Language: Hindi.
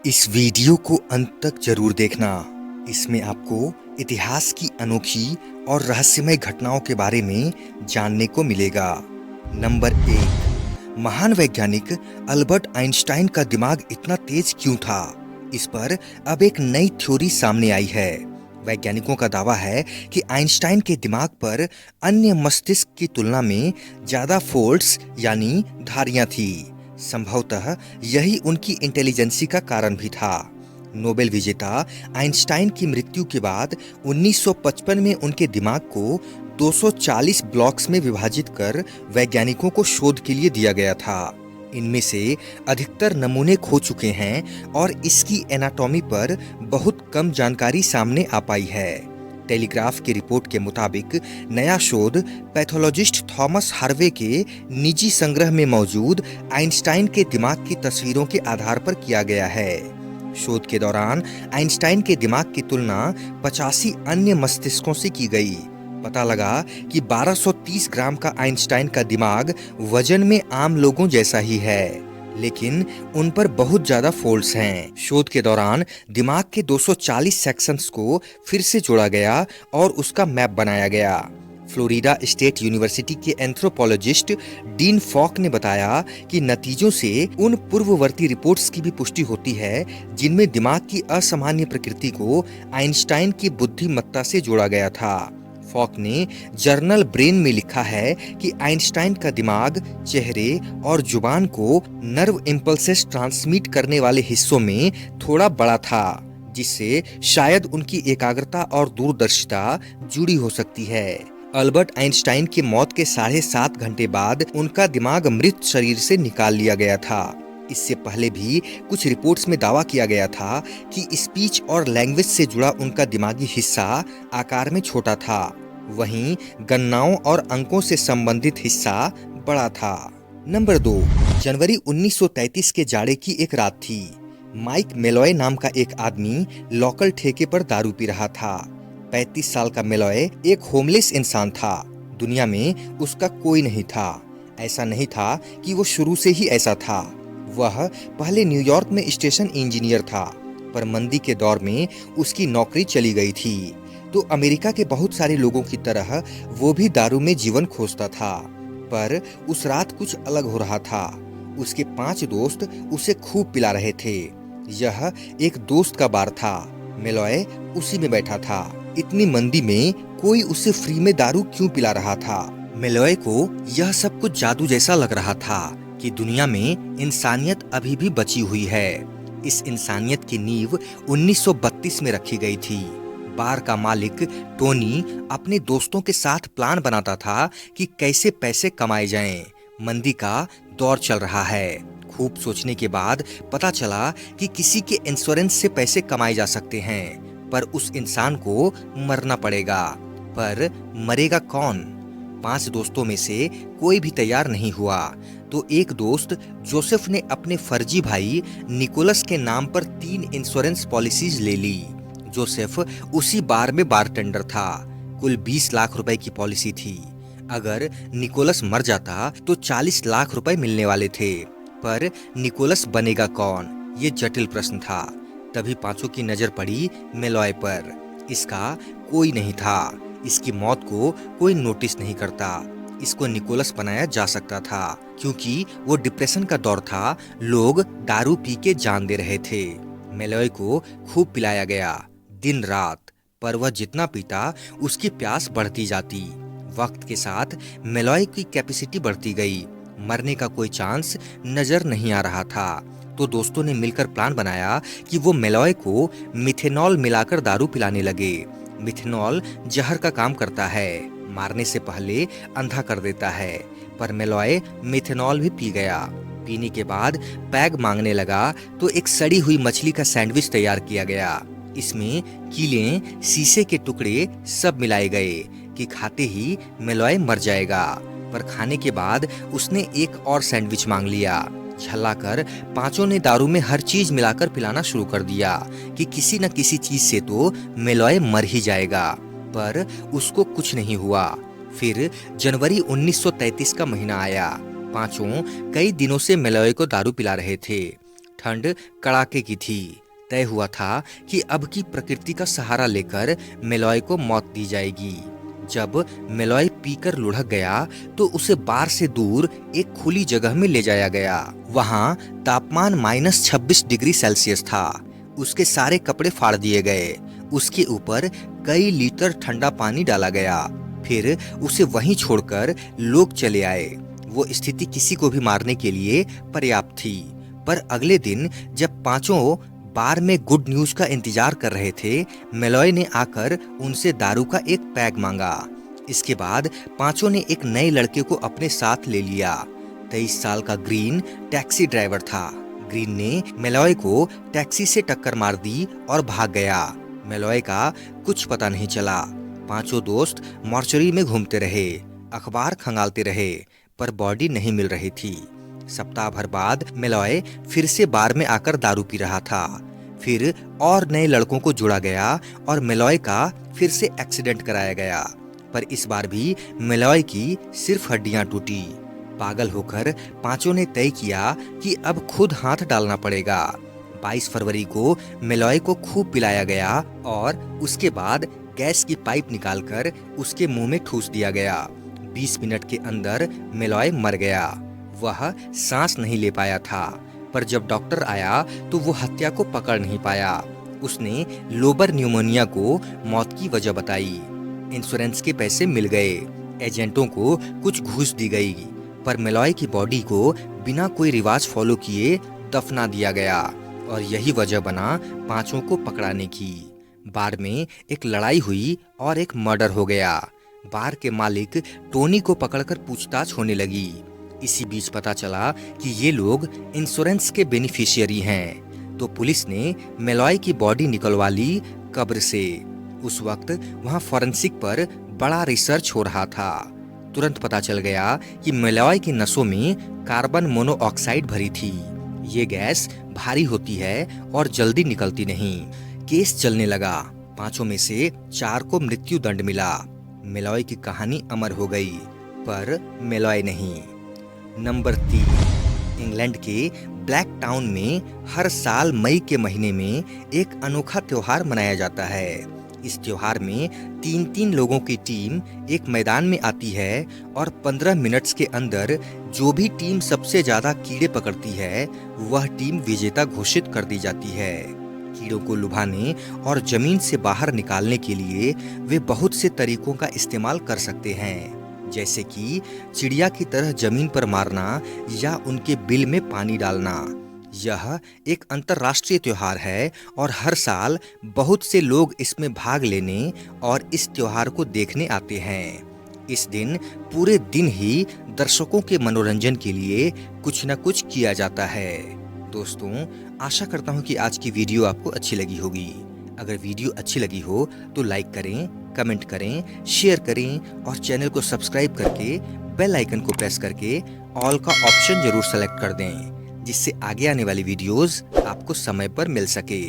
इस वीडियो को अंत तक जरूर देखना। इसमें आपको इतिहास की अनोखी और रहस्यमय घटनाओं के बारे में जानने को मिलेगा। नंबर 1, महान वैज्ञानिक अल्बर्ट आइंस्टाइन का दिमाग इतना तेज क्यों था? इस पर अब एक नई थ्योरी सामने आई है। वैज्ञानिकों का दावा है कि आइंस्टाइन के दिमाग पर अन्य मस्तिष्क की तुलना में ज्यादा फोल्ड्स यानी धारियां थी। संभवतः यही उनकी इंटेलिजेंसी का कारण भी था। नोबेल विजेता आइंस्टाइन की मृत्यु के बाद 1955 में उनके दिमाग को 240 ब्लॉक्स में विभाजित कर वैज्ञानिकों को शोध के लिए दिया गया था। इनमें से अधिकतर नमूने खो चुके हैं और इसकी एनाटॉमी पर बहुत कम जानकारी सामने आ पाई है। टेलीग्राफ की रिपोर्ट के मुताबिक नया शोध पैथोलॉजिस्ट थॉमस हार्वे के निजी संग्रह में मौजूद आइंस्टाइन के दिमाग की तस्वीरों के आधार पर किया गया है। शोध के दौरान आइंस्टाइन के दिमाग की तुलना 85 अन्य मस्तिष्कों से की गई। पता लगा कि 1230 ग्राम का आइंस्टाइन का दिमाग वजन में आम लोगों जैसा ही है, लेकिन उन पर बहुत ज्यादा फोल्ड्स हैं। शोध के दौरान दिमाग के 240 सेक्शंस को फिर से जोड़ा गया और उसका मैप बनाया गया। फ्लोरिडा स्टेट यूनिवर्सिटी के एंथ्रोपोलॉजिस्ट डीन फॉक ने बताया कि नतीजों से उन पूर्ववर्ती रिपोर्ट्स की भी पुष्टि होती है जिनमें दिमाग की असामान्य प्रकृति को आइंस्टाइन की बुद्धिमत्ता से जोड़ा गया था। फॉक ने जर्नल ब्रेन में लिखा है कि आइंस्टाइन का दिमाग चेहरे और जुबान को नर्व इम्पल्सेस ट्रांसमिट करने वाले हिस्सों में थोड़ा बड़ा था, जिससे शायद उनकी एकाग्रता और दूरदर्शिता जुड़ी हो सकती है। अल्बर्ट आइंस्टाइन की मौत के 7.5 घंटे बाद उनका दिमाग मृत शरीर से निकाल लिया गया था। इससे पहले भी कुछ रिपोर्ट्स में दावा किया गया था कि स्पीच और लैंग्वेज से जुड़ा उनका दिमागी हिस्सा आकार में छोटा था, वहीं गणनाओं और अंकों से संबंधित हिस्सा बड़ा था। नंबर 2, जनवरी 1933 के जाड़े की एक रात थी। माइक मेलॉय नाम का एक आदमी लोकल ठेके पर दारू पी रहा था। 35 साल का मेलॉय एक होमलेस इंसान था। दुनिया में उसका कोई नहीं था। ऐसा नहीं था कि वो शुरू से ही ऐसा था। वह पहले न्यूयॉर्क में स्टेशन इंजीनियर था, पर मंदी के दौर में उसकी नौकरी चली गई थी। तो अमेरिका के बहुत सारे लोगों की तरह वो भी दारू में जीवन खोजता था। पर उस रात कुछ अलग हो रहा था। उसके 5 दोस्त उसे खूब पिला रहे थे। यह एक दोस्त का बार था। मेलॉय उसी में बैठा था। इतनी मंदी में कोई उसे फ्री में दारू क्यों पिला रहा था? मेलॉय को यह सब कुछ जादू जैसा लग रहा था कि दुनिया में इंसानियत अभी भी बची हुई है। इस इंसानियत की नींव 1932 में रखी गई थी। बार का मालिक टोनी अपने दोस्तों के साथ प्लान बनाता था कि कैसे पैसे कमाए जाएं। मंदी का दौर चल रहा है। खूब सोचने के बाद पता चला कि किसी के इंश्योरेंस से पैसे कमाए जा सकते हैं, पर उस इंसान को मरना पड़ेगा। पर मरेगा कौन? 5 दोस्तों में से कोई भी तैयार नहीं हुआ। तो एक दोस्त जोसेफ ने अपने फर्जी भाई निकोलस के नाम पर 3 इंश्योरेंस पॉलिसीज ले ली। जोसेफ उसी बार में बारटेंडर था। कुल 20 लाख रुपए की पॉलिसी थी। अगर निकोलस मर जाता तो 40 लाख रुपए मिलने वाले थे। पर निकोलस बनेगा कौन, ये जटिल प्रश्न था। तभी पांचों की नजर पड़ी मेलॉय पर। इसका कोई नहीं था। इसकी मौत को कोई नोटिस नहीं करता। इसको निकोलस बनाया जा सकता था क्योंकि वो डिप्रेशन का दौर था। लोग दारू पी के जान दे रहे थे। मेलॉय को खूब पिलाया गया दिन रात, पर वह जितना पीता उसकी प्यास बढ़ती जाती। वक्त के साथ मेलॉय की कैपेसिटी बढ़ती गई। मरने का कोई चांस नजर नहीं आ रहा था। तो दोस्तों ने मिलकर प्लान बनाया कि वो मेलॉय को मिथेनॉल मिलाकर दारू पिलाने लगे। मिथेनॉल जहर का काम करता है, मारने से पहले अंधा कर देता है। पर मेलॉय मिथेनॉल भी पी गया। पीने के बाद पैग मांगने लगा तो एक सड़ी हुई मछली का सैंडविच तैयार किया गया। इसमें कीलें, शीशे के टुकड़े सब मिलाए गए कि खाते ही मेलॉय मर जाएगा। पर खाने के बाद उसने एक और सैंडविच मांग लिया। झल्लाकर पांचों ने दारू में हर चीज मिलाकर पिलाना शुरू कर दिया कि किसी न किसी चीज से तो मेलॉय मर ही जाएगा। पर उसको कुछ नहीं हुआ। फिर जनवरी 1933 का महीना आया। पांचों कई दिनों से मेलॉय को दारू पिला रहे थे। ठंड कड़ाके की थी। तय हुआ था कि अब की प्रकृति का सहारा लेकर मेलॉय को मौत दी जाएगी। जब मेलॉय पीकर लुढ़क गया तो उसे बार से दूर एक खुली जगह में ले जाया गया। वहां तापमान -26 डिग्री सेल्सियस था। उसके सारे कपड़े फाड़ दिए गए। उसके ऊपर कई लीटर ठंडा पानी डाला गया। फिर उसे वहीं छोड़कर लोग चले आए। वो स्थिति किसी को भी मारने के लिए पर्याप्त थी। पर अगले दिन जब पांचों बार में गुड न्यूज का इंतजार कर रहे थे, मेलॉय ने आकर उनसे दारू का एक पैग मांगा। इसके बाद पांचों ने एक नए लड़के को अपने साथ ले लिया। 23 साल का ग्रीन टैक्सी ड्राइवर था। ग्रीन ने मेलॉय को टैक्सी से टक्कर मार दी और भाग गया। मेलॉय का कुछ पता नहीं चला। पांचों दोस्त मॉर्चरी में घूमते रहे, अखबार खंगालते रहे, पर बॉडी नहीं मिल रही थी। सप्ताह भर बाद मेलॉय फिर से बार में आकर दारू पी रहा था। फिर और नए लड़कों को जोड़ा गया और मेलॉय का फिर से एक्सीडेंट कराया गया। पर इस बार भी मेलॉय की सिर्फ हड्डियां टूटी। पागल होकर पांचों ने तय किया कि अब खुद हाथ डालना पड़ेगा। 22 फरवरी को मेलॉय को खूब पिलाया गया और उसके बाद गैस की पाइप निकालकर उसके मुंह में ठूस दिया गया। 20 मिनट के अंदर मेलॉय मर गया। वह सांस नहीं ले पाया था, पर जब डॉक्टर आया तो वो हत्या को पकड़ नहीं पाया। उसने लोबर न्यूमोनिया को मौत की वजह बताई। इंश्योरेंस के पैसे मिल गए। एजेंटों को कुछ घूस दी गई, पर मेलॉय की बॉडी को बिना कोई रिवाज फॉलो किए दफना दिया गया और यही वजह बना पांचों को पकड़ाने की। बार में एक लड़ाई हुई और एक मर्डर हो गया। बार के मालिक टोनी को पकड़कर पूछताछ होने लगी। इसी बीच पता चला कि ये लोग इंश्योरेंस के बेनिफिशियरी हैं। तो पुलिस ने मेलॉय की बॉडी निकलवा ली कब्र से। उस वक्त वहां फॉरेंसिक पर बड़ा रिसर्च हो रहा था। तुरंत पता चल गया कि मेलॉय की नसों में कार्बन मोनोऑक्साइड भरी थी। ये गैस भारी होती है और जल्दी निकलती नहीं। केस चलने लगा। पांचों में से 4 को मृत्यु दंड मिला। मेलॉय की कहानी अमर हो गई, पर मेलॉय नहीं। नंबर 3, इंग्लैंड के ब्लैक टाउन में हर साल मई के महीने में एक अनोखा त्योहार मनाया जाता है। इस त्योहार में 3-3 लोगों की टीम एक मैदान में आती है और 15 मिनट्स के अंदर जो भी टीम सबसे ज्यादा कीड़े पकड़ती है वह टीम विजेता घोषित कर दी जाती है। कीड़ों को लुभाने और जमीन से बाहर निकालने के लिए वे बहुत से तरीकों का इस्तेमाल कर सकते हैं, जैसे कि चिड़िया की तरह जमीन पर मारना या उनके बिल में पानी डालना। यह एक अंतर्राष्ट्रीय त्योहार है और हर साल बहुत से लोग इसमें भाग लेने और इस त्योहार को देखने आते हैं। इस दिन पूरे दिन ही दर्शकों के मनोरंजन के लिए कुछ न कुछ किया जाता है। दोस्तों, आशा करता हूँ कि आज की वीडियो आपको अच्छी लगी होगी। अगर वीडियो अच्छी लगी हो तो लाइक करें, कमेंट करें, शेयर करें और चैनल को सब्सक्राइब करके बेल आइकन को प्रेस करके ऑल का ऑप्शन जरूर सेलेक्ट कर दें, जिससे आगे आने वाली वीडियोस आपको समय पर मिल सके।